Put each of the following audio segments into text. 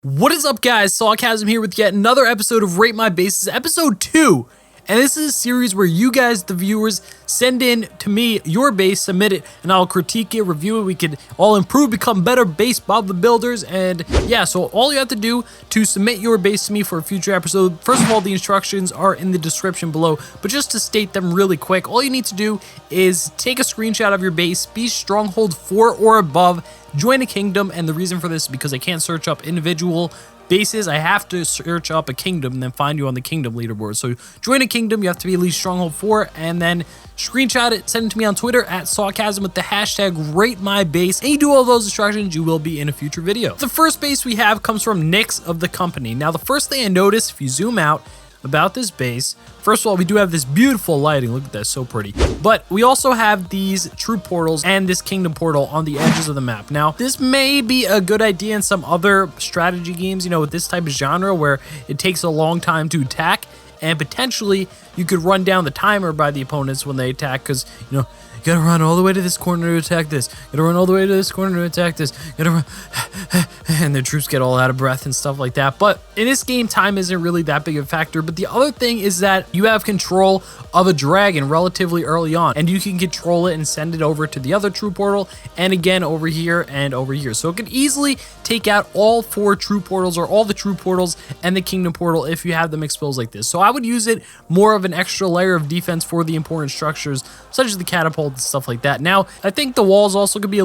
What is up, guys? Sawcasm here with yet another episode of Rate My Bases, episode 2. And this is a series where you guys, the viewers, send in to me your base, submit it, and I'll critique it, review it. We could all improve, become better base Bob the Builders. And yeah, so all you have to do to submit your base to me for a future episode, first of all, the instructions are in the description below. But just to state them really quick, all you need to do is take a screenshot of your base, be Stronghold 4 or above, join a kingdom, and the reason for this is because I can't search up individual bases. I have to search up a kingdom and then find you on the kingdom leaderboard. So join a kingdom, you have to be at least Stronghold 4, and then screenshot it, send it to me on Twitter at Sawcasm with the hashtag RateMyBase, and you do all those instructions, you will be in a future video. The first base we have comes from Nix of the company. Now the first thing I noticed, if you zoom out, about this base, first of all, we do have this beautiful lighting. Look at that, so pretty. But we also have these troop portals and this kingdom portal on the edges of the map. Now, this may be a good idea in some other strategy games, you know, with this type of genre where it takes a long time to attack, and potentially you could run down the timer by the opponents when they attack, because, you know, you gotta run all the way to this corner to attack this. You gotta run all the way to this corner to attack this. You gotta run, and the troops get all out of breath and stuff like that. But in this game, time isn't really that big of a factor. But the other thing is that you have control of a dragon relatively early on, and you can control it and send it over to the other troop portal, and again over here and over here. So it could easily take out all 4 troop portals, or all the troop portals and the kingdom portal, if you have them exposed like this. So I would use it more of an extra layer of defense for the important structures, such as the catapult and stuff like that. Now, I think the walls also could be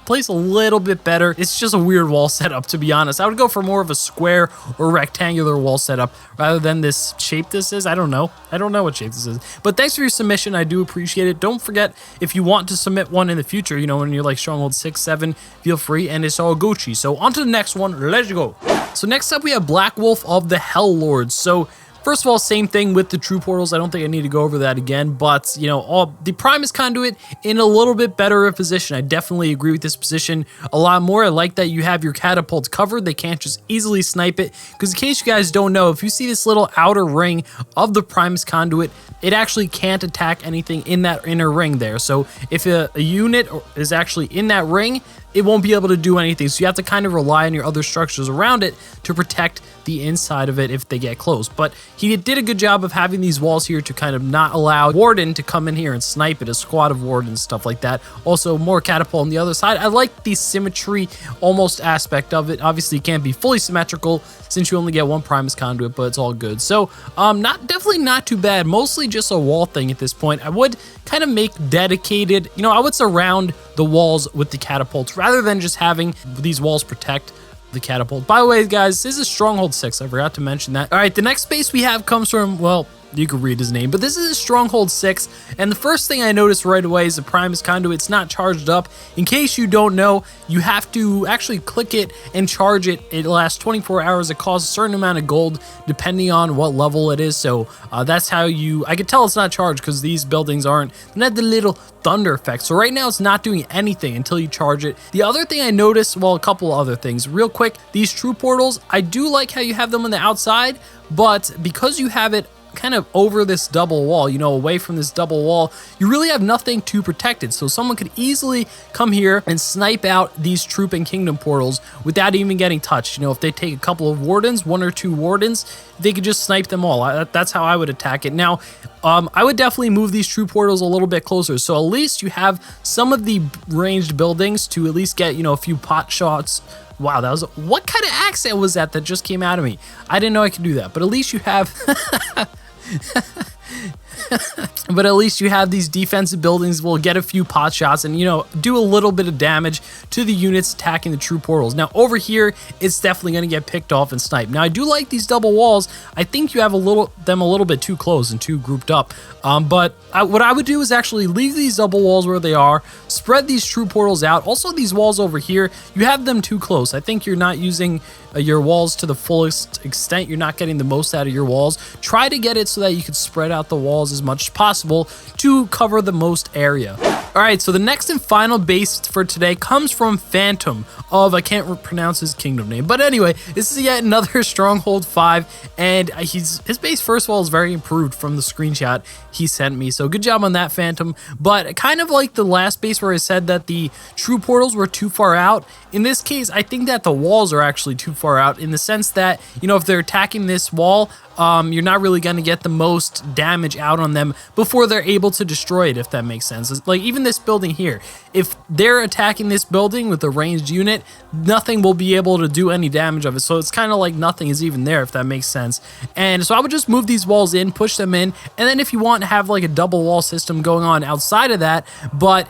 placed a little bit better. It's just a weird wall setup, to be honest. I would go for more of a square or rectangular wall setup rather than this shape this is. I don't know what shape this is. But thanks for your submission. I do appreciate it. Don't forget, if you want to submit one in the future, you know, when you're like Stronghold 6, 7, feel free, and it's all Gucci. So on to the next one. Let's go. So next up, we have Black Wolf of the Hell Lords. So first of all, same thing with the true portals. I don't think I need to go over that again, but, you know, all the Primus Conduit in a little bit better of position. I definitely agree with this position a lot more. I like that you have your catapults covered. They can't just easily snipe it, because in case you guys don't know, if you see this little outer ring of the Primus Conduit, it actually can't attack anything in that inner ring there. So if a unit is actually in that ring, it won't be able to do anything. So you have to kind of rely on your other structures around it to protect the inside of it if they get close. But he did a good job of having these walls here to kind of not allow Warden to come in here and snipe it, a squad of Wardens, stuff like that. Also, more catapult on the other side. I like the symmetry almost aspect of it. Obviously, it can't be fully symmetrical since you only get one Primus Conduit, but it's all good. So, definitely not too bad. Mostly just a wall thing at this point. I would kind of make dedicated, you know, I would surround the walls with the catapults rather than just having these walls protect the catapult. By the way, guys, this is Stronghold 6. I forgot to mention that. All right, the next base we have comes from, well, you can read his name, but this is Stronghold 6, and the first thing I noticed right away is the Primus Conduit. It's not charged up. In case you don't know, you have to actually click it and charge it. It lasts 24 hours. It costs a certain amount of gold depending on what level it is, so that's how I could tell it's not charged because these buildings aren't. They had the little thunder effect, so right now it's not doing anything until you charge it. The other thing I noticed, well, a couple other things. Real quick, these true portals, I do like how you have them on the outside, but because you have it kind of over this double wall, you know, away from this double wall, you really have nothing to protect it. So someone could easily come here and snipe out these troop and kingdom portals without even getting touched. You know, if they take a couple of wardens, 1 or 2 wardens, they could just snipe them all. That's how I would attack it. Now, I would definitely move these troop portals a little bit closer, so at least you have some of the ranged buildings to at least get, you know, a few pot shots. Wow, that was, what kind of accent was that just came out of me? I didn't know I could do that, but at least you have but at least you have these defensive buildings will get a few pot shots and, you know, do a little bit of damage to the units attacking the true portals. Now over here, it's definitely going to get picked off and sniped. Now I do like these double walls. I think you have them a little bit too close and too grouped up. But what I would do is actually leave these double walls where they are, spread these true portals out. Also, these walls over here, you have them too close. I think you're not using your walls to the fullest extent. You're not getting the most out of your walls. Try to get it so that you could spread out the walls walls as much as possible to cover the most area. Alright, so the next and final base for today comes from Phantom of, I can't pronounce his kingdom name, but anyway, this is yet another Stronghold 5, and his base, first of all, is very improved from the screenshot he sent me, so good job on that, Phantom. But kind of like the last base where I said that the true portals were too far out, in this case, I think that the walls are actually too far out, in the sense that, you know, if they're attacking this wall, you're not really going to get the most damage out on them before they're able to destroy it, if that makes sense. It's like even this building here, if they're attacking this building with a ranged unit, nothing will be able to do any damage of it. So it's kind of like nothing is even there, if that makes sense. And so I would just move these walls in, push them in, and then if you want to have like a double wall system going on outside of that, but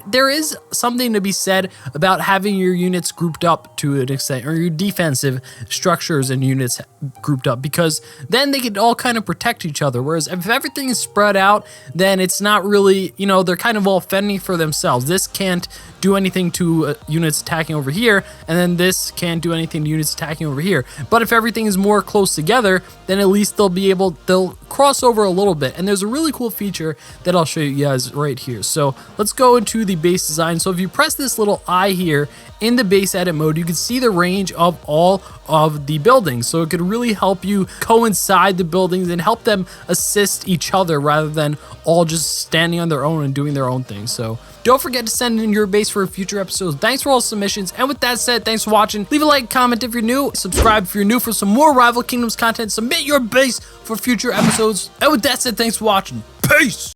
there is something to be said about having your units grouped up to an extent, or your defensive structures and units grouped up, because then they can all kind of protect each other. Whereas if everything is spread out, then it's not really, you know, they're kind of all fending for themselves. This can't do anything to units attacking over here, and then this can't do anything to units attacking over here. But if everything is more close together, then at least they'll cross over a little bit. And there's a really cool feature that I'll show you guys right here. So let's go into the base design. So if you press this little eye here in the base edit mode, you can see the range of all of the buildings. So it could really help you coincide the buildings and help them assist each other rather than all just standing on their own and doing their own thing. So don't forget to send in your base for future episodes. Thanks for all submissions. And with that said, thanks for watching. Leave a like, comment if you're new, subscribe if you're new for some more Rival Kingdoms content. Submit your base for future episodes. And with that said, thanks for watching. Peace!